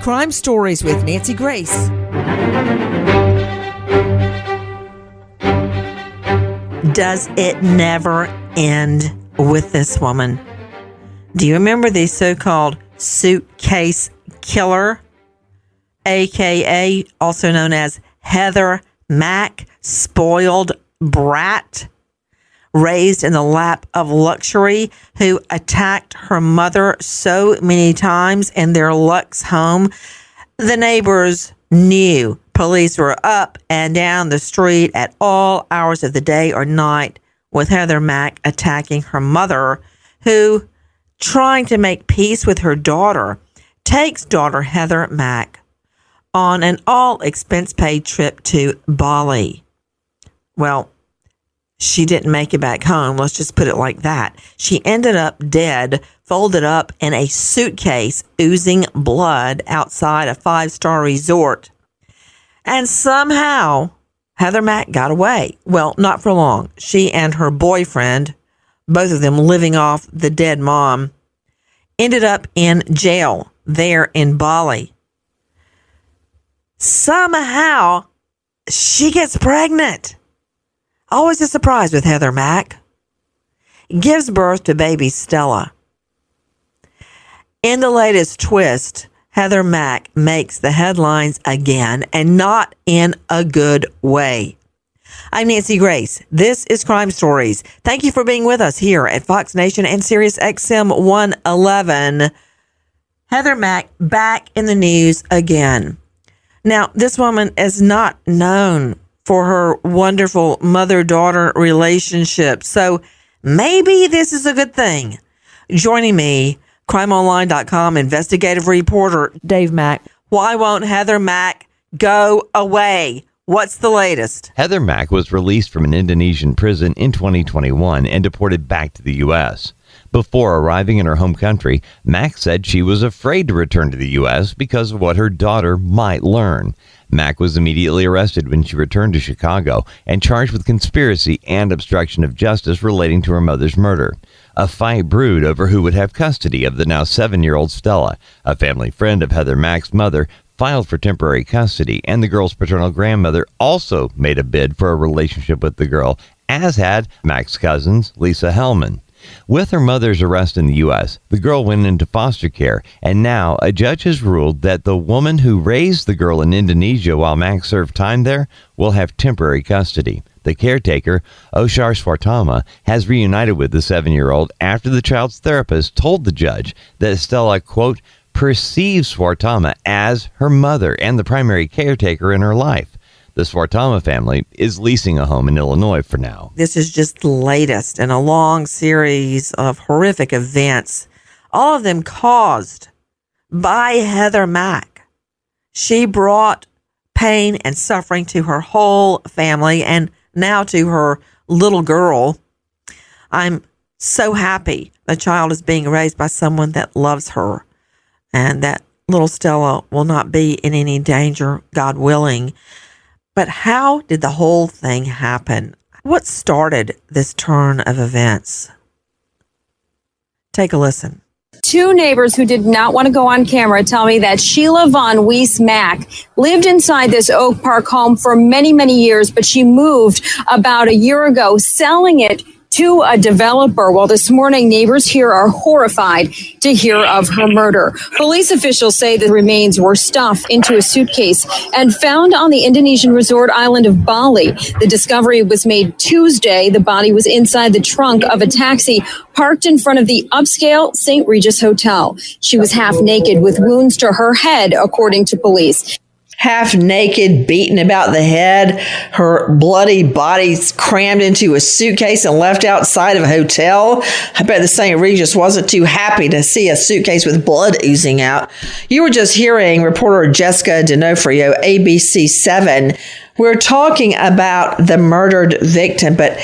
Crime Stories with Nancy Grace. Does it never end with this woman? Do you remember the so-called Suitcase killer, aka also known as Heather MACK, spoiled brat, raised in the lap of luxury, who attacked her mother so many times in their Lux home? The neighbors knew police were up and down the street at all hours of the day or night with Heather MACK attacking her mother, who, trying to make peace with her daughter, takes daughter Heather MACK on an all-expense-paid trip to Bali. Well, she didn't make it back home. Let's just put it like that. She ended up dead, folded up in a suitcase, oozing blood outside a 5-star resort. And somehow, Heather MACK got away. Well, not for long. She and her boyfriend, both of them living off the dead mom, ended up in jail there in Bali. Somehow, she gets pregnant. Always a surprise with Heather MACK. Gives birth to baby Stella. In the latest twist, Heather MACK makes the headlines again, and not in a good way. I'm Nancy Grace. This is Crime Stories. Thank you for being with us here at Fox Nation and Sirius XM 111. Heather MACK back in the news again. Now, this woman is not known for her wonderful mother-daughter relationship, so maybe this is a good thing. Joining me, crimeonline.com investigative reporter Dave Mack. Why won't Heather MACK go away? What's the latest? Heather MACK was released from an Indonesian prison in 2021 and deported back to the U.S. Before arriving in her home country, MACK said she was afraid to return to the U.S. because of what her daughter might learn. MACK was immediately arrested when she returned to Chicago and charged with conspiracy and obstruction of justice relating to her mother's murder. A fight brewed over who would have custody of the now 7-year-old Stella. A family friend of Heather MACK's mother filed for temporary custody, and the girl's paternal grandmother also made a bid for a relationship with the girl, as had MACK's cousins, Lisa Hellman. With her mother's arrest in the U.S., the girl went into foster care, and now a judge has ruled that the woman who raised the girl in Indonesia while MACK served time there will have temporary custody. The caretaker, Oshar Swartama, has reunited with the 7-year-old after the child's therapist told the judge that Stella, quote, perceives Swartama as her mother and the primary caretaker in her life. The Swartama family is leasing a home in Illinois for now. This is just the latest in a long series of horrific events, all of them caused by Heather MACK. She brought pain and suffering to her whole family and now to her little girl. I'm so happy the child is being raised by someone that loves her, and that little Stella will not be in any danger, God willing. But how did the whole thing happen? What started this turn of events? Take a listen. Two neighbors who did not want to go on camera tell me that Sheila Von Weiss Mack lived inside this Oak Park home for many, many years, but she moved about a year ago, selling it to a developer. Well, this morning, neighbors here are horrified to hear of her murder. Police officials say the remains were stuffed into a suitcase and found on the Indonesian resort island of Bali. The discovery was made Tuesday. The body was inside the trunk of a taxi parked in front of the upscale St. Regis Hotel. She was half naked with wounds to her head, according to police. Half naked, beaten about the head, her bloody body crammed into a suitcase and left outside of a hotel. I bet the St. Regis wasn't too happy to see a suitcase with blood oozing out. You were just hearing reporter Jessica D'Onofrio, ABC7. We're talking about the murdered victim, but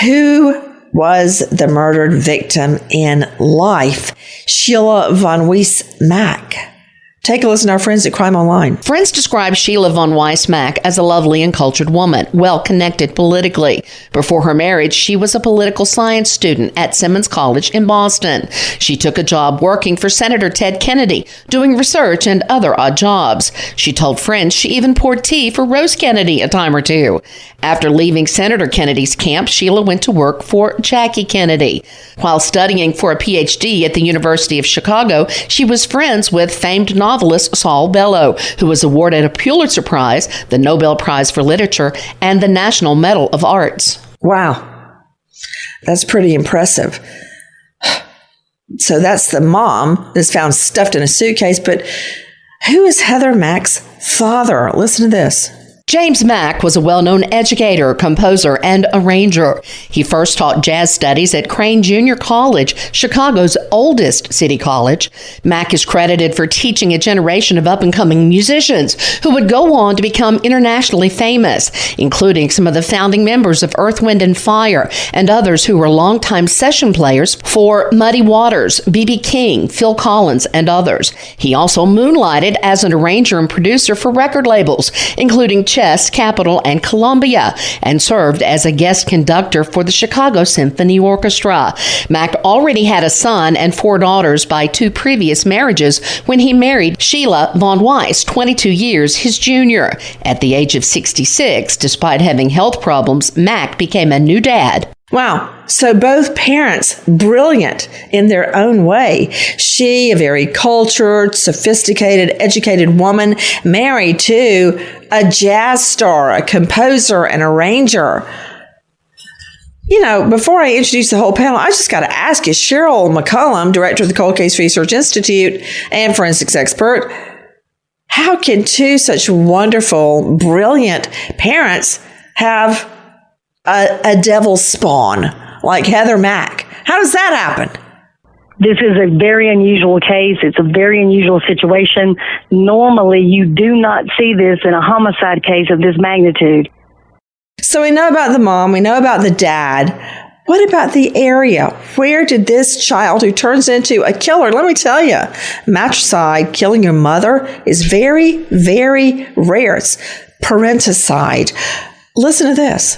who was the murdered victim in life? Sheila Von Weiss Mack. Take a listen to our friends at Crime Online. Friends describe Sheila von Weiss-Mack as a lovely and cultured woman, well-connected politically. Before her marriage, she was a political science student at Simmons College in Boston. She took a job working for Senator Ted Kennedy, doing research and other odd jobs. She told friends she even poured tea for Rose Kennedy a time or two. After leaving Senator Kennedy's camp, Sheila went to work for Jackie Kennedy. While studying for a PhD at the University of Chicago, she was friends with famed novelist Saul Bellow, who was awarded a Pulitzer Prize, the Nobel Prize for Literature, and the National Medal of Arts. Wow. That's pretty impressive. So that's the mom that's found stuffed in a suitcase, but who is Heather Mack's father? Listen to this. James Mack was a well-known educator, composer, and arranger. He first taught jazz studies at Crane Junior College, Chicago's oldest city college. Mack is credited for teaching a generation of up-and-coming musicians who would go on to become internationally famous, including some of the founding members of Earth, Wind and Fire and others who were longtime session players for Muddy Waters, B.B. King, Phil Collins, and others. He also moonlighted as an arranger and producer for record labels, including Chess, Capitol, and Columbia, and served as a guest conductor for the Chicago Symphony Orchestra. Mack already had a son and 4 daughters by 2 previous marriages when he married Sheila von Weiss, 22 years his junior. At the age of 66, despite having health problems, Mack became a new dad. Wow. So both parents, brilliant in their own way. She, a very cultured, sophisticated, educated woman, married to a jazz star, a composer, an arranger. You know, before I introduce the whole panel, I just got to ask you, Cheryl McCollum, director of the Cold Case Research Institute and forensics expert, how can 2 such wonderful, brilliant parents have a devil's spawn like Heather Mack? How does that happen? This is a very unusual case. It's a very unusual situation. Normally, you do not see this in a homicide case of this magnitude. So we know about the mom, we know about the dad. What about the area? Where did this child who turns into a killer? Let me tell you, matricide, killing your mother, is very, very rare. It's parenticide. Listen to this.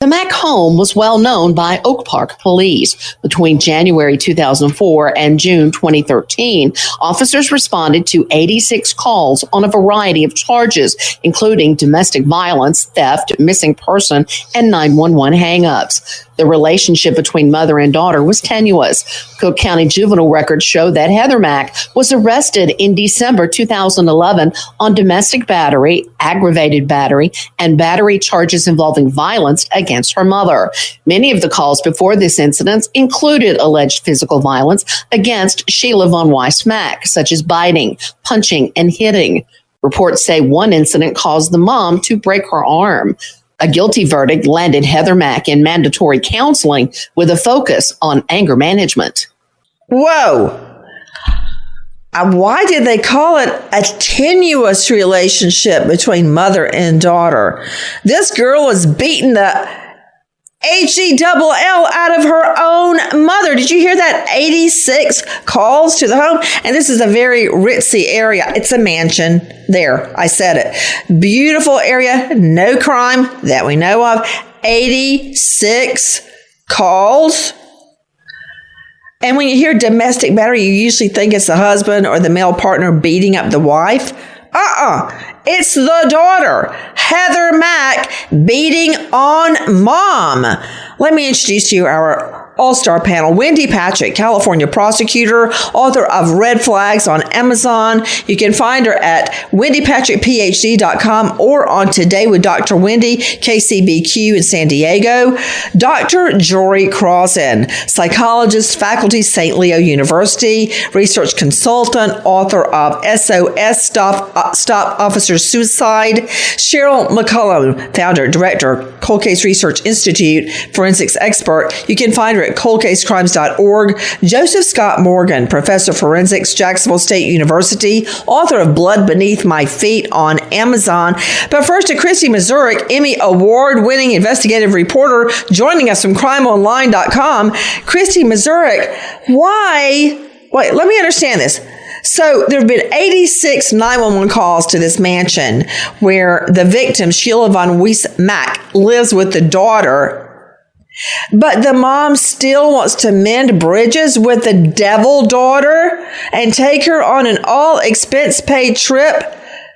The Mack home was well known by Oak Park police. Between January 2004 and June 2013, officers responded to 86 calls on a variety of charges, including domestic violence, theft, missing person, and 911 hang-ups. The relationship between mother and daughter was tenuous. Cook County juvenile records show that Heather Mack was arrested in December 2011 on domestic battery, aggravated battery, and battery charges involving violence against her mother. Many of the calls before this incident included alleged physical violence against Sheila von Weiss-Mack, such as biting, punching, and hitting. Reports say one incident caused the mom to break her arm. A guilty verdict landed Heather Mack in mandatory counseling with a focus on anger management. Whoa. Why did they call it a tenuous relationship between mother and daughter? This girl was beating the HELL out of her own mother. Did you hear that? 86 calls to the home. And this is a very ritzy area. It's a mansion. There, I said it. Beautiful area. No crime that we know of. 86 calls. And when you hear domestic battery, you usually think it's the husband or the male partner beating up the wife. It's the daughter, Heather Mack, beating on mom. Let me introduce to you our all-star panel. Wendy Patrick, California prosecutor, author of Red Flags on Amazon. You can find her at wendypatrickphd.com or on Today with Dr. Wendy, KCBQ in San Diego. Dr. Jory Crossan, psychologist, faculty, St. Leo University, research consultant, author of SOS Stop Officer Suicide. Cheryl McCollum, founder, director, Cold Case Research Institute, forensics expert. You can find her at coldcasecrimes.org. Joseph Scott Morgan, professor of forensics, Jacksonville State University, author of Blood Beneath My Feet on Amazon. But first to Christy Mazurek, Emmy Award-winning investigative reporter, joining us from crimeonline.com. Christy Mazurek, wait, let me understand this. So there have been 86 911 calls to this mansion where the victim, Sheila Von Mack, lives with the daughter. But the mom still wants to mend bridges with the devil daughter and take her on an all expense paid trip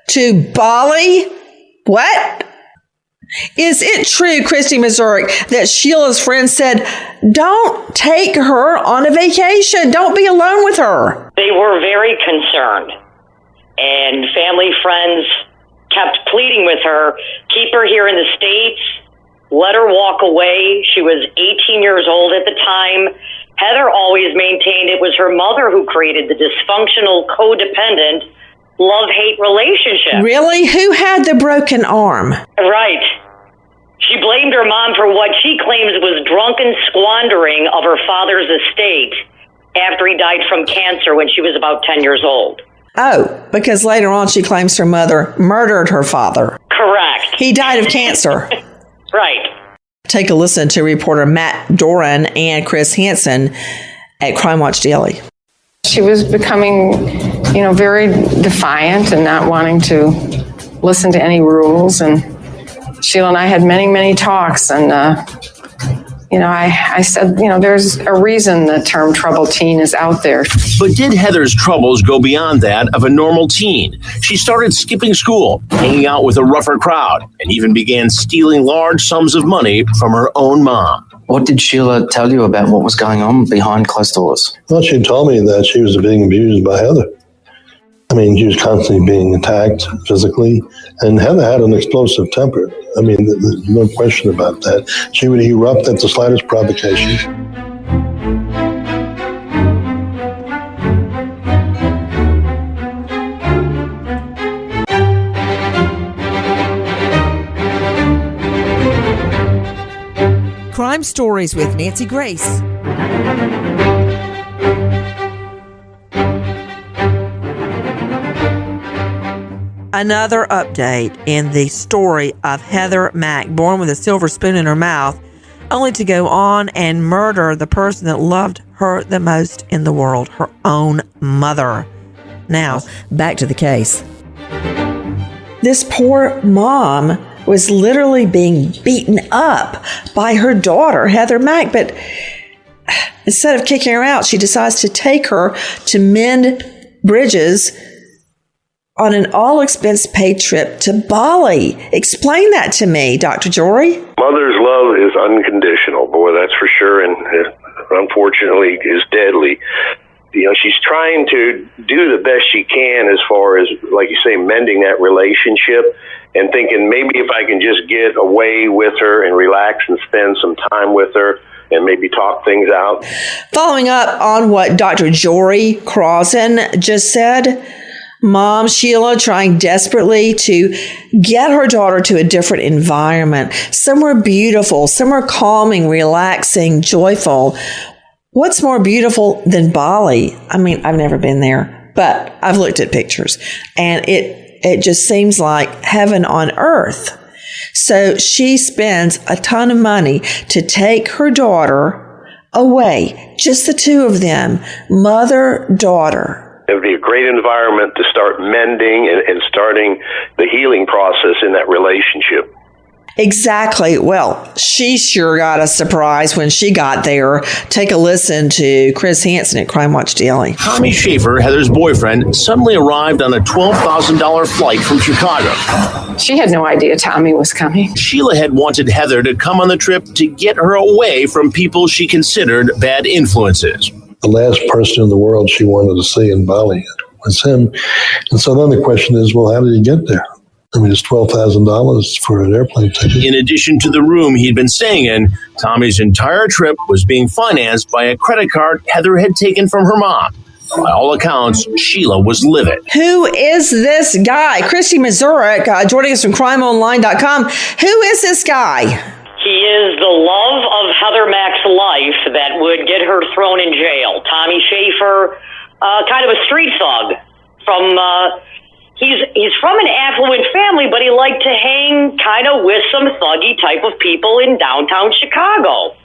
to Bali? What? Is it true, Christy Missouri, that Sheila's friend said, don't take her on a vacation. Don't be alone with her? They were very concerned. And family, friends kept pleading with her, keep her here in the States, let her walk away. She was 18 years old at the time. Heather always maintained it was her mother who created the dysfunctional, codependent, love-hate relationship. Really? Who had the broken arm? Right. She blamed her mom for what she claims was drunken squandering of her father's estate after he died from cancer when she was about 10 years old. Oh, because later on she claims her mother murdered her father. Correct. He died of cancer. Right. Take a listen to reporter Matt Doran and Chris Hansen at Crime Watch Daily. She was becoming, very defiant and not wanting to listen to any rules. And Sheila and I had many, many talks. And, I said, there's a reason the term troubled teen is out there. But did Heather's troubles go beyond that of a normal teen? She started skipping school, hanging out with a rougher crowd, and even began stealing large sums of money from her own mom. What did Sheila tell you about what was going on behind closed doors? Well, she told me that she was being abused by Heather. She was constantly being attacked physically, and Heather had an explosive temper. There's no question about that. She would erupt at the slightest provocation. Crime Stories with Nancy Grace. Another update in the story of Heather Mack, born with a silver spoon in her mouth, only to go on and murder the person that loved her the most in the world, her own mother. Now, back to the case. This poor mom was literally being beaten up by her daughter, Heather Mack, but instead of kicking her out, she decides to take her to mend bridges on an all-expense-paid trip to Bali. Explain that to me, Dr. Jory. Mother's love is unconditional, boy, that's for sure, and unfortunately is deadly. She's trying to do the best she can as far as, like you say, mending that relationship and thinking maybe if I can just get away with her and relax and spend some time with her and maybe talk things out. Following up on what Dr. Jory Crossan just said, Mom Sheila trying desperately to get her daughter to a different environment, somewhere beautiful, somewhere calming, relaxing, joyful. What's more beautiful than Bali? I've never been there, but I've looked at pictures and it just seems like heaven on earth. So she spends a ton of money to take her daughter away, just the two of them, mother, daughter. It would be a great environment to start mending and starting the healing process in that relationship. Exactly. Well, she sure got a surprise when she got there. Take a listen to Chris Hansen at Crime Watch Daily. Tommy Schaefer, Heather's boyfriend, suddenly arrived on a $12,000 flight from Chicago. She had no idea Tommy was coming. Sheila had wanted Heather to come on the trip to get her away from people she considered bad influences. The last person in the world she wanted to see in Bali was him. And so then the question is, well, how did he get there? It's $12,000 for an airplane ticket. In addition to the room he'd been staying in, Tommy's entire trip was being financed by a credit card Heather had taken from her mom. By all accounts, Sheila was livid. Who is this guy? Christy Mazurek, joining us from crimeonline.com. Who is this guy? He is the love of Heather Mack's life that would get her thrown in jail. Tommy Schaefer, kind of a street thug from... He's from an affluent family, but he liked to hang kind of with some thuggy type of people in downtown Chicago.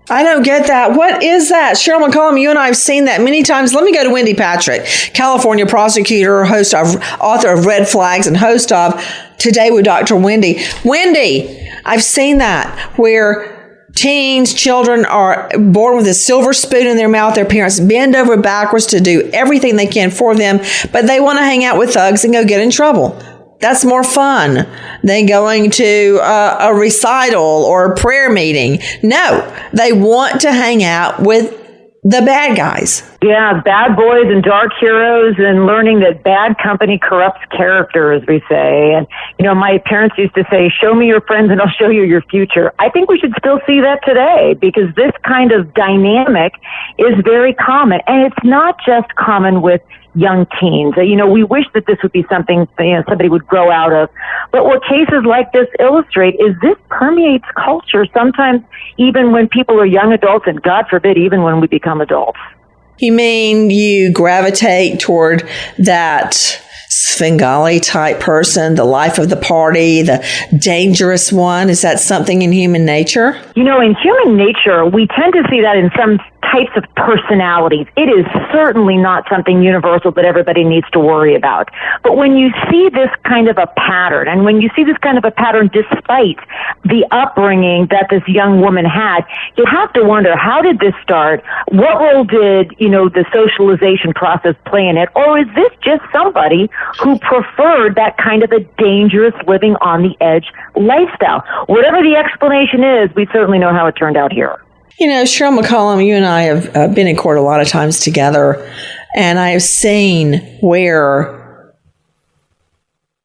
I don't get that. What is that? Cheryl McCollum, you and I have seen that many times. Let me go to Wendy Patrick, California prosecutor, author of Red Flags, and host of Today with Dr. Wendy. Wendy, I've seen that where teens, children are born with a silver spoon in their mouth. Their parents bend over backwards to do everything they can for them, but they want to hang out with thugs and go get in trouble. That's more fun than going to a recital or a prayer meeting. No, they want to hang out with the bad guys. Yeah, bad boys and dark heroes, and learning that bad company corrupts character, as we say. And, my parents used to say, show me your friends and I'll show you your future. I think we should still see that today, because this kind of dynamic is very common. And it's not just common with young teens. We wish that this would be something somebody would grow out of. But what cases like this illustrate is this permeates culture, sometimes even when people are young adults, and God forbid, even when we become adults. You mean you gravitate toward that Svengali type person, the life of the party, the dangerous one? Is that something in human nature? In human nature, we tend to see that in some types of personalities. It is certainly not something universal that everybody needs to worry about. But when you see this kind of a pattern, and when you see this kind of a pattern despite the upbringing that this young woman had, you have to wonder, how did this start? What role did, the socialization process play in it? Or is this just somebody who preferred that kind of a dangerous living on the edge lifestyle? Whatever the explanation is, we certainly know how it turned out here. Cheryl McCollum, you and I have been in court a lot of times together, and I have seen where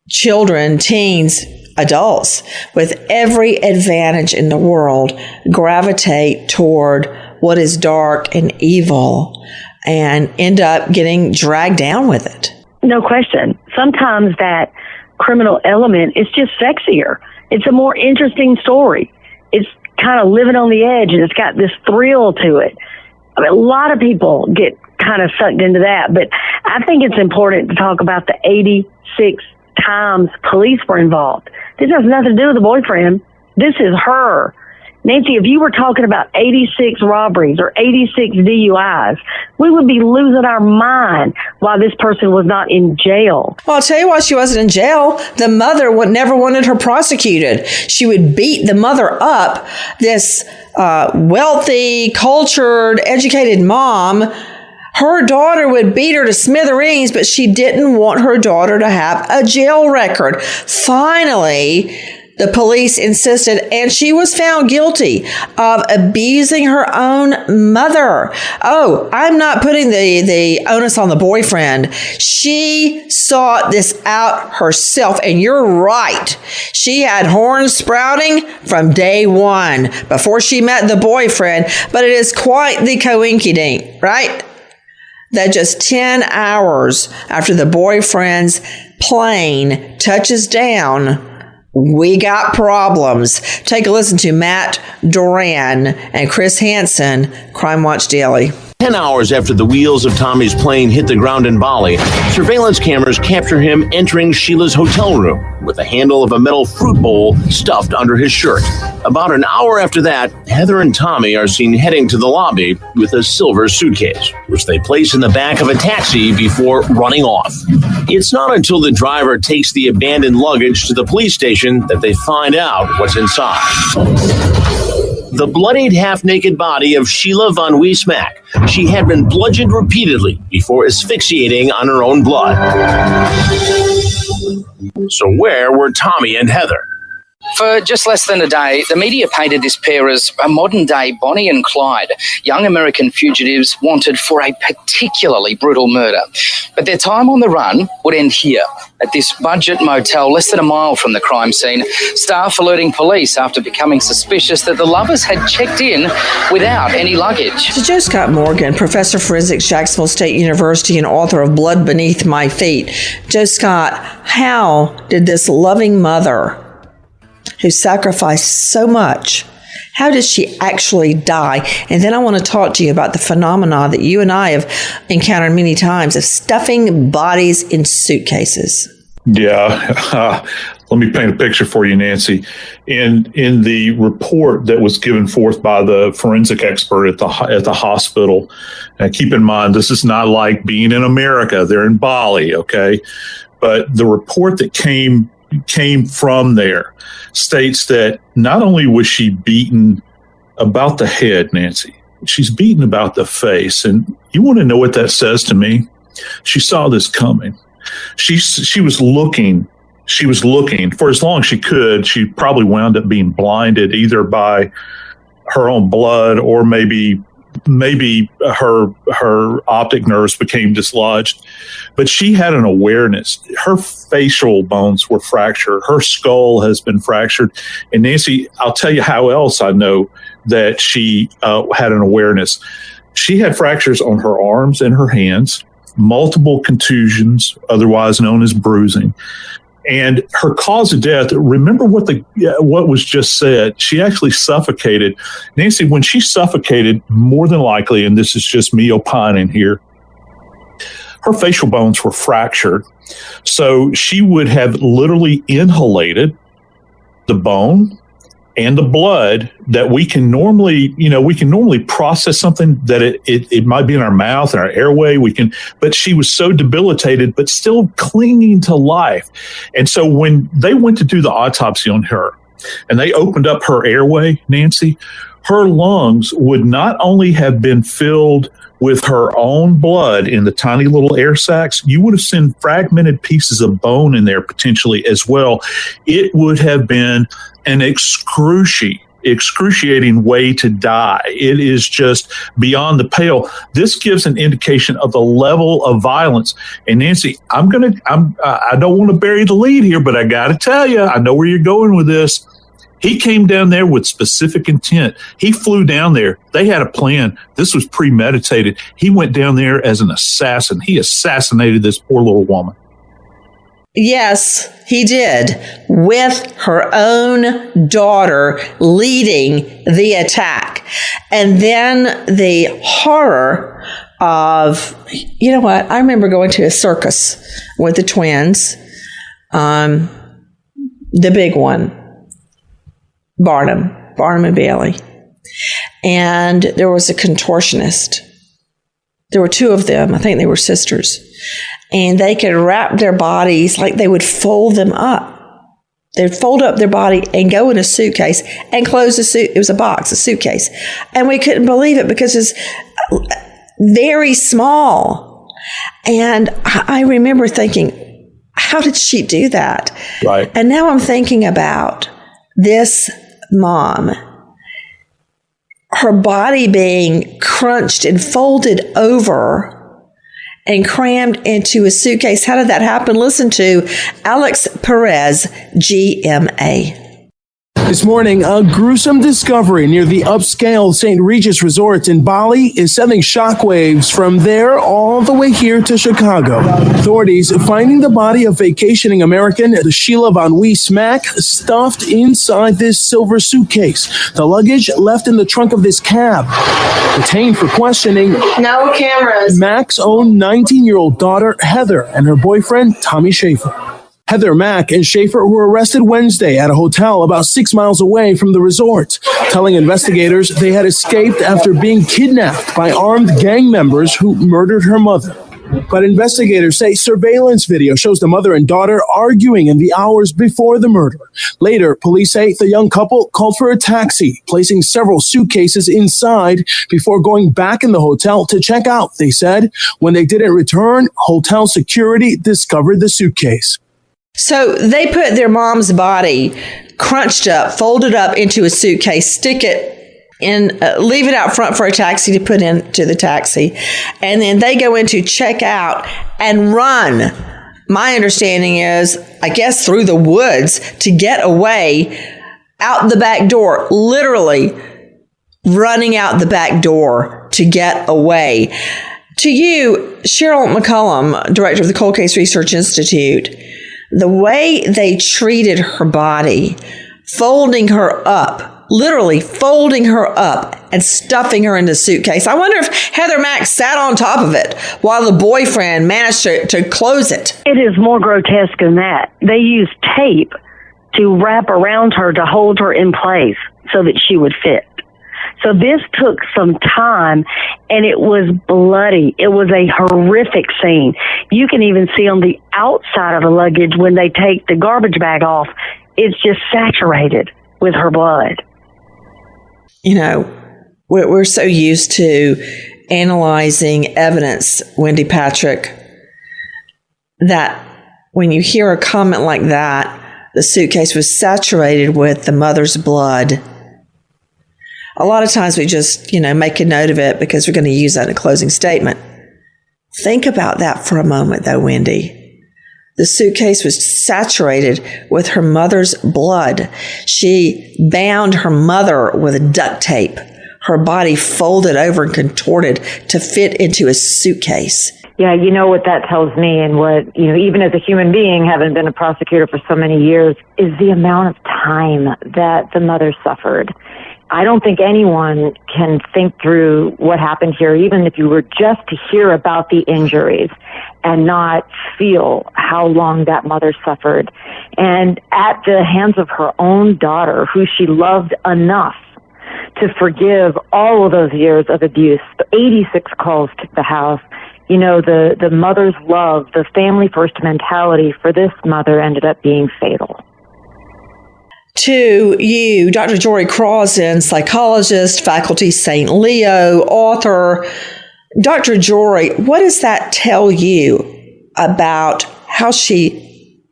children, teens, adults with every advantage in the world gravitate toward what is dark and evil and end up getting dragged down with it. No question. Sometimes that criminal element is just sexier. It's a more interesting story. It's kind of living on the edge, and it's got this thrill to it. I mean, a lot of people get kind of sucked into that, but I think it's important to talk about the 86 times police were involved. This has nothing to do with the boyfriend. This is her. Nancy, if you were talking about 86 robberies or 86 DUIs, we would be losing our mind while this person was not in jail. Well, I'll tell you why she wasn't in jail. The mother never wanted her prosecuted. She would beat the mother up. This wealthy, cultured, educated mom, her daughter would beat her to smithereens, but she didn't want her daughter to have a jail record. Finally, the police insisted, and she was found guilty of abusing her own mother. Oh, I'm not putting the onus on the boyfriend. She sought this out herself, and you're right. She had horns sprouting from day one before she met the boyfriend, but it is quite the coinkydink, right? That just 10 hours after the boyfriend's plane touches down, we got problems. Take a listen to Matt Duran and Chris Hansen, Crime Watch Daily. 10 hours after the wheels of Tommy's plane hit the ground in Bali, surveillance cameras capture him entering Sheila's hotel room with the handle of a metal fruit bowl stuffed under his shirt. About an hour after that, Heather and Tommy are seen heading to the lobby with a silver suitcase, which they place in the back of a taxi before running off. It's not until the driver takes the abandoned luggage to the police station that they find out what's inside. The bloodied, half-naked body of Sheila Van Wees-Mack. She had been bludgeoned repeatedly before asphyxiating on her own blood. So where were Tommy and Heather? For just less than a day, the media painted this pair as a modern-day Bonnie and Clyde, young American fugitives wanted for a particularly brutal murder. But their time on the run would end here, at this budget motel less than a mile from the crime scene, staff alerting police after becoming suspicious that the lovers had checked in without any luggage. So Joe Scott Morgan, professor of forensics, Jacksonville State University, and author of Blood Beneath My Feet. Joe Scott, how did this loving mother who sacrificed so much, how did she actually die? And then I want to talk to you about the phenomena that you and I have encountered many times of stuffing bodies in suitcases. Yeah, Let me paint a picture for you, Nancy. In the report that was given forth by the forensic expert at the hospital, and keep in mind, this is not like being in America. They're in Bali, okay? But the report that came from there states that not only was she beaten about the head, Nancy, she's beaten about the face. And you want to know what that says to me? She saw this coming. She was looking for as long as she could. She probably wound up being blinded either by her own blood or maybe her optic nerves became dislodged. But she had an awareness. Her facial bones were fractured. Her skull has been fractured. And Nancy, I'll tell you how else I know that she had an awareness. She had fractures on her arms and her hands, multiple contusions, otherwise known as bruising. And her cause of death, remember what was just said, she actually suffocated. Nancy, when she suffocated, more than likely, and this is just me opining here, her facial bones were fractured. So she would have literally inhalated the bone and the blood that we can normally process something that it might be in our mouth and our airway. But she was so debilitated, but still clinging to life. And so when they went to do the autopsy on her and they opened up her airway, Nancy, her lungs would not only have been filled with her own blood in the tiny little air sacs, you would have seen fragmented pieces of bone in there potentially as well. It would have been an excruciating way to die. It is just beyond the pale. This gives an indication of the level of violence. And Nancy, I don't want to bury the lead here, but I got to tell you, I know where you're going with this. He came down there with specific intent. He flew down there. They had a plan. This was premeditated. He went down there as an assassin. He assassinated this poor little woman. Yes, he did, with her own daughter leading the attack. And then the horror of, you know what? I remember going to a circus with the twins, the big one. Barnum and Bailey. And there was a contortionist. There were two of them. I think they were sisters. And they could wrap their bodies like they would fold them up. They'd fold up their body and go in a suitcase and close the suit. It was a suitcase. And we couldn't believe it because it's very small. And I remember thinking, how did she do that? Right. And now I'm thinking about this mom, her body being crunched and folded over and crammed into a suitcase. How did that happen? Listen to Alex Perez, GMA. This morning, a gruesome discovery near the upscale St. Regis Resort in Bali is sending shockwaves from there all the way here to Chicago. Authorities finding the body of vacationing American Sheila Von Weiss Mack stuffed inside this silver suitcase. The luggage left in the trunk of this cab. Detained for questioning. No cameras. Mack's own 19-year-old daughter, Heather, and her boyfriend, Tommy Schaefer. Heather, Mack, and Schaefer were arrested Wednesday at a hotel about 6 miles away from the resort, telling investigators they had escaped after being kidnapped by armed gang members who murdered her mother. But investigators say surveillance video shows the mother and daughter arguing in the hours before the murder. Later, police say the young couple called for a taxi, placing several suitcases inside before going back in the hotel to check out, they said. When they didn't return, hotel security discovered the suitcase. So they put their mom's body crunched up, folded up into a suitcase, stick it in, leave it out front for a taxi to put into the taxi. And then they go in to check out and run. My understanding is, I guess, through the woods to get away out the back door, literally running out the back door to get away. To you, Cheryl McCollum, director of the Cold Case Research Institute, the way they treated her body, folding her up, literally folding her up and stuffing her in the suitcase. I wonder if Heather Mack sat on top of it while the boyfriend managed to close it. It is more grotesque than that. They used tape to wrap around her to hold her in place so that she would fit. So this took some time, and it was bloody. It was a horrific scene. You can even see on the outside of the luggage when they take the garbage bag off, it's just saturated with her blood. You know, we're so used to analyzing evidence, Wendy Patrick, that when you hear a comment like that, the suitcase was saturated with the mother's blood. A lot of times we just, make a note of it because we're going to use that in a closing statement. Think about that for a moment, though, Wendy. The suitcase was saturated with her mother's blood. She bound her mother with duct tape. Her body folded over and contorted to fit into a suitcase. Yeah, you know what that tells me, and what, even as a human being, having been a prosecutor for so many years, is the amount of time that the mother suffered. I don't think anyone can think through what happened here, even if you were just to hear about the injuries and not feel how long that mother suffered. And at the hands of her own daughter, who she loved enough to forgive all of those years of abuse, 86 calls to the house, the mother's love, the family first mentality for this mother ended up being fatal. To you, Dr. Jory Crossan, psychologist, faculty St. Leo, author. Dr. Jory, what does that tell you about how she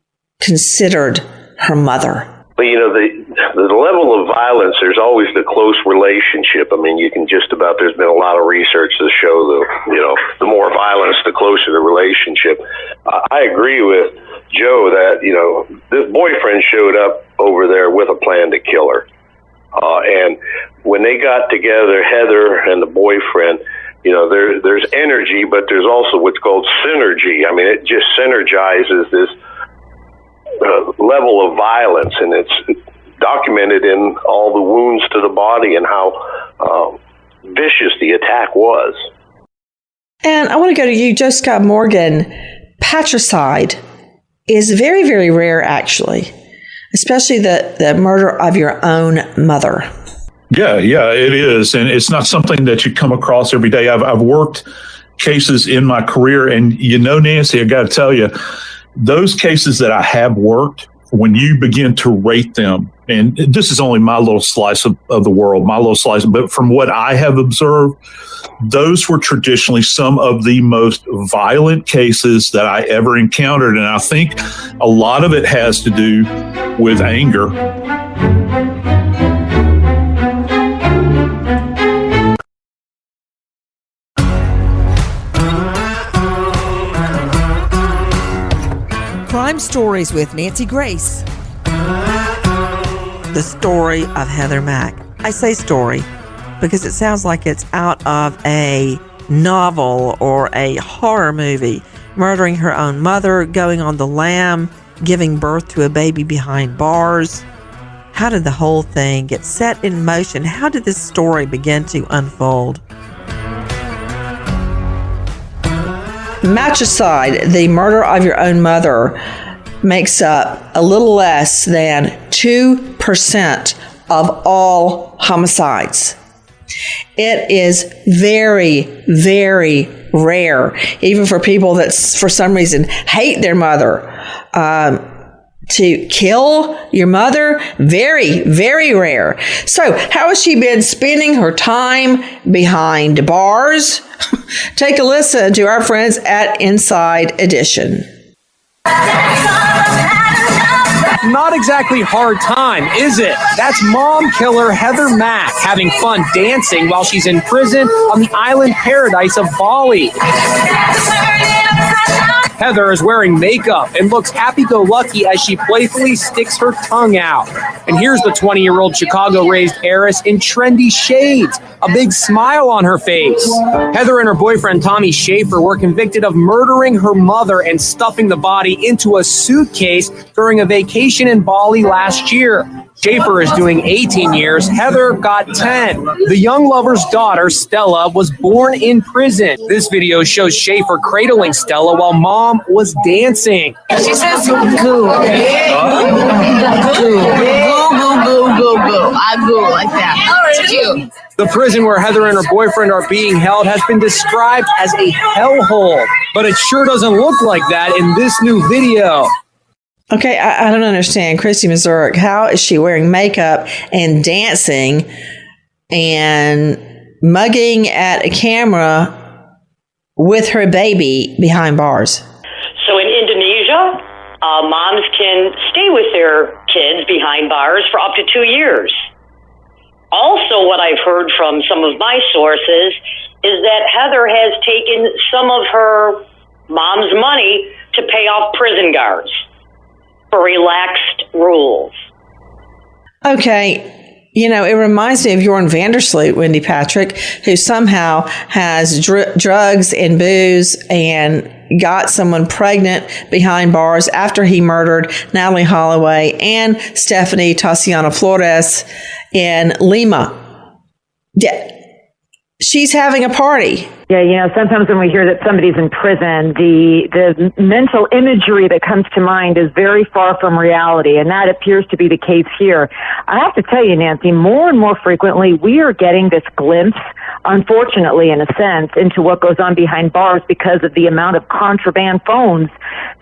considered her mother? But, the level of violence, there's always the close relationship. I mean, you can just about, there's been a lot of research to show the more violence, the closer the relationship. I agree with Joe that, this boyfriend showed up over there with a plan to kill her. And when they got together, Heather and the boyfriend, there's energy, but there's also what's called synergy. I mean, it just synergizes this level of violence, and it's documented in all the wounds to the body and how vicious the attack was. And I want to go to you, Joe Scott Morgan. Patricide is very, very rare, actually, especially the murder of your own mother. Yeah, it is. And it's not something that you come across every day. I've worked cases in my career, and Nancy, I got to tell you, those cases that I have worked, when you begin to rate them, and this is only my little slice of the world, but from what I have observed, those were traditionally some of the most violent cases that I ever encountered. And I think a lot of it has to do with anger. Crime Stories with Nancy Grace. The story of Heather Mack. I say story because it sounds like it's out of a novel or a horror movie. Murdering her own mother, going on the lam, giving birth to a baby behind bars. How did the whole thing get set in motion? How did this story begin to unfold? Matricide, the murder of your own mother, makes up a little less than 2% of all homicides. It is very, very rare, even for people that for some reason hate their mother. To kill your mother, very, very rare. So how has she been spending her time behind bars? Take a listen to our friends at Inside Edition. Not exactly hard time, is it? That's mom killer Heather Mack having fun dancing while she's in prison on the island paradise of Bali. Heather is wearing makeup and looks happy-go-lucky as she playfully sticks her tongue out. And here's the 20-year-old Chicago-raised heiress in trendy shades, a big smile on her face. Heather and her boyfriend Tommy Schaefer were convicted of murdering her mother and stuffing the body into a suitcase during a vacation in Bali last year. Schaefer is doing 18 years. Heather got 10. The young lover's daughter, Stella, was born in prison. This video shows Schaefer cradling Stella while mom was dancing. She says, goo. Goo. I goo like that. It's cute. The prison where Heather and her boyfriend are being held has been described as a hellhole, but it sure doesn't look like that in this new video. Okay, I don't understand. Christy Mazurek, how is she wearing makeup and dancing and mugging at a camera with her baby behind bars? So in Indonesia, moms can stay with their kids behind bars for up to 2 years. Also, what I've heard from some of my sources is that Heather has taken some of her mom's money to pay off prison guards for relaxed rules. Okay, you know, it reminds me of Jorn Vandersloot, Wendy Patrick, who somehow has drugs and booze and got someone pregnant behind bars after he murdered Natalie Holloway and Stephanie Tassiano Flores in Lima. She's having a party. Yeah, you know, sometimes when we hear that somebody's in prison, the mental imagery that comes to mind is very far from reality, and that appears to be the case here. I have to tell you, Nancy, more and more frequently, we are getting this glimpse, unfortunately, in a sense, into what goes on behind bars because of the amount of contraband phones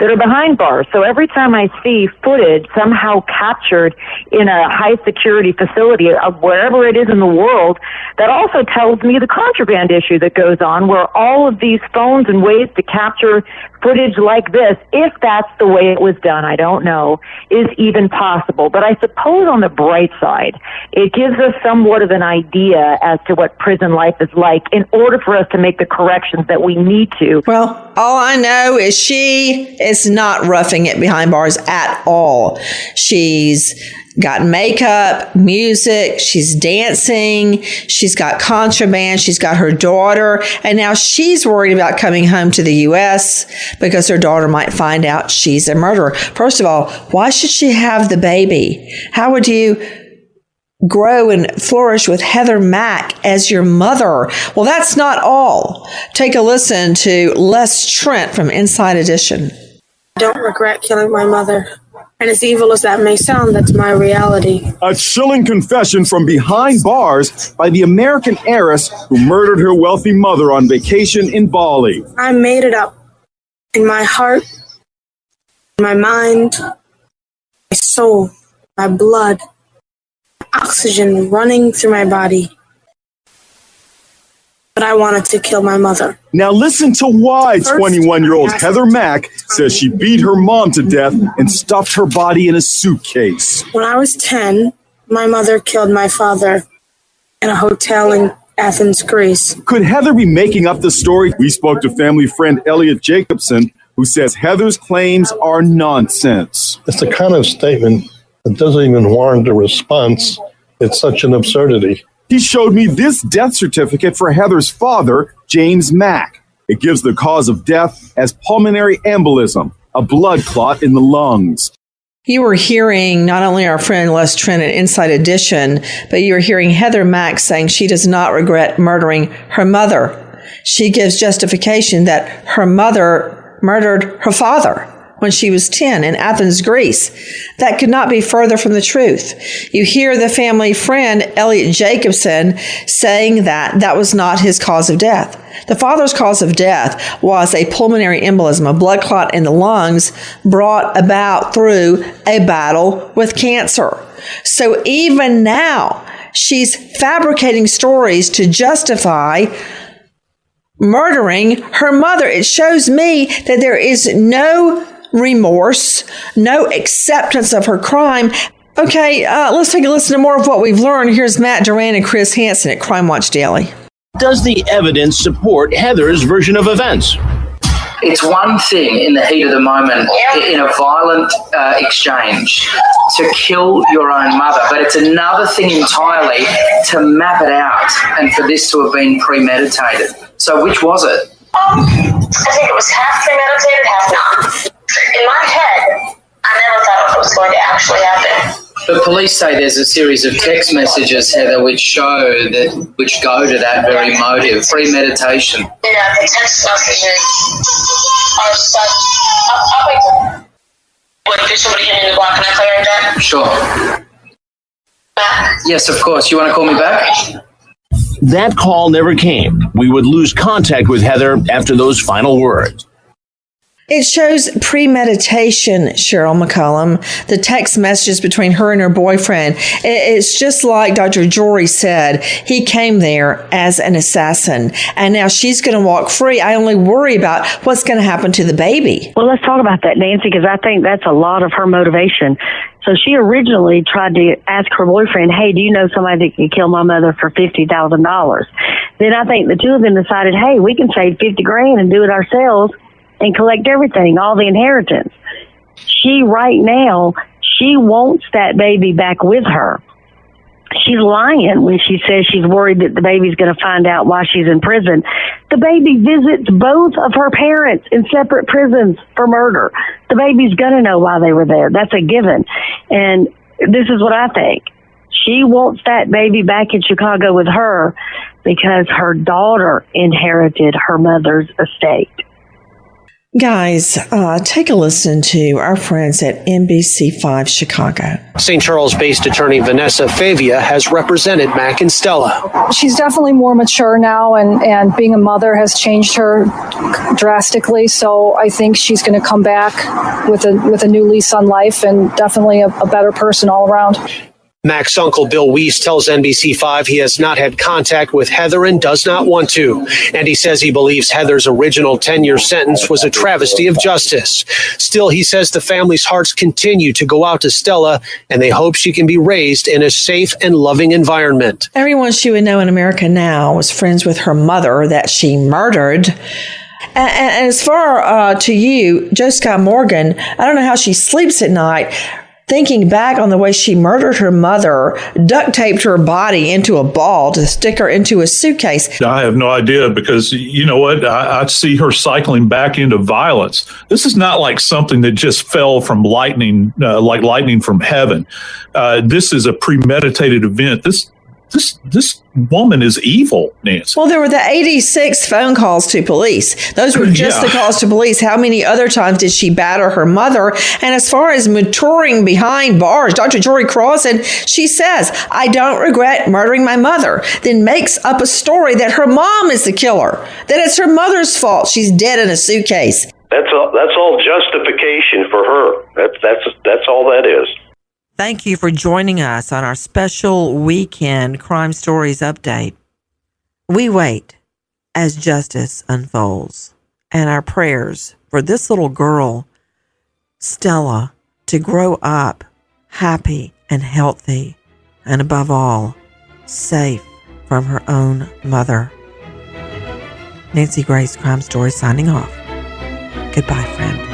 that are behind bars. So every time I see footage somehow captured in a high-security facility, wherever it is in the world, that also tells me the contraband issue that goes on, where all of these phones and ways to capture footage like this, if that's the way it was done, I don't know, is even possible. But I suppose on the bright side, it gives us somewhat of an idea as to what prison life is like in order for us to make the corrections that we need to. Well, all I know is she is not roughing it behind bars at all. She's got makeup, music, she's dancing, she's got contraband, she's got her daughter, and now she's worried about coming home to the U.S. because her daughter might find out she's a murderer. First of all, why should she have the baby? How would you grow and flourish with Heather Mack as your mother? Well, that's not all. Take a listen to Les Trent from Inside Edition. I don't regret killing my mother. And as evil as that may sound, that's my reality. A chilling confession from behind bars by the American heiress who murdered her wealthy mother on vacation in Bali. I made it up. In my heart, my mind, my soul, my blood, oxygen running through my body. But I wanted to kill my mother. Now listen to why 21-year-old Heather Mack says she beat her mom to death and stuffed her body in a suitcase. When I was 10, my mother killed my father in a hotel in Athens, Greece. Could Heather be making up the story? We spoke to family friend Elliot Jacobson, who says Heather's claims are nonsense. It's the kind of statement that doesn't even warrant a response. It's such an absurdity. He showed me this death certificate for Heather's father, James Mack. It gives the cause of death as pulmonary embolism, a blood clot in the lungs. You were hearing not only our friend Les Trent at Inside Edition, but you were hearing Heather Mack saying she does not regret murdering her mother. She gives justification that her mother murdered her father when she was 10 in Athens, Greece. That could not be further from the truth. You hear the family friend, Elliot Jacobson, saying that that was not his cause of death. The father's cause of death was a pulmonary embolism, a blood clot in the lungs brought about through a battle with cancer. So even now, she's fabricating stories to justify murdering her mother. It shows me that there is no remorse, no acceptance of her crime. Okay, let's take a listen to more of what we've learned. Here's Matt Duran and Chris Hansen at Crime Watch Daily. Does the evidence support Heather's version of events? It's one thing in the heat of the moment, in a violent exchange, to kill your own mother, but it's another thing entirely to map it out and for this to have been premeditated. So which was it? I think it was half premeditated, half not. In my head, I never thought it was going to actually happen. But police say there's a series of text messages, Heather, which go to that very motive, premeditation. Yeah, the text messages are such. I'll wait. Wait, there's somebody hitting the block. Can I call you right back? Sure. Mac? Yes, of course. You want to call me back? That call never came. We would lose contact with Heather after those final words. It shows premeditation, Cheryl McCollum, the text messages between her and her boyfriend. It's just like Dr. Jory said. He came there as an assassin, and now she's going to walk free. I only worry about what's going to happen to the baby. Well, let's talk about that, Nancy, because I think that's a lot of her motivation. So she originally tried to ask her boyfriend, hey, do you know somebody that can kill my mother for $50,000? Then I think the two of them decided, hey, we can save $50,000 and do it ourselves and collect everything, all the inheritance. She wants that baby back with her. She's lying when she says she's worried that the baby's going to find out why she's in prison. The baby visits both of her parents in separate prisons for murder. The baby's going to know why they were there. That's a given. And this is what I think. She wants that baby back in Chicago with her because her daughter inherited her mother's estate. Guys, take a listen to our friends at NBC5 Chicago. St. Charles-based attorney Vanessa Favia has represented Mack and Stella. She's definitely more mature now, and being a mother has changed her drastically. So I think she's going to come back with a new lease on life and definitely a better person all around. Mack's uncle Bill Weiss tells NBC5 he has not had contact with Heather and does not want to. And he says he believes Heather's original 10-year sentence was a travesty of justice. Still, he says the family's hearts continue to go out to Stella, and they hope she can be raised in a safe and loving environment. Everyone she would know in America now was friends with her mother that she murdered. And as far to you, Joe Scott Morgan, I don't know how she sleeps at night, thinking back on the way she murdered her mother, duct taped her body into a ball to stick her into a suitcase. I have no idea, because you know what? I see her cycling back into violence. This is not like something that just fell from lightning, like lightning from heaven. This is a premeditated event. This woman is evil, Nancy. Well, there were the 86 phone calls to police. Those were just the calls to police. How many other times did she batter her mother? And as far as maturing behind bars, Dr. Jory Crossan, she says, I don't regret murdering my mother, then makes up a story that her mom is the killer, that it's her mother's fault she's dead in a suitcase. That's all justification for her. That's all that is. Thank you for joining us on our special weekend Crime Stories update. We wait as justice unfolds, and our prayers for this little girl, Stella, to grow up happy and healthy, and above all, safe from her own mother. Nancy Grace, Crime Stories, signing off. Goodbye, friend.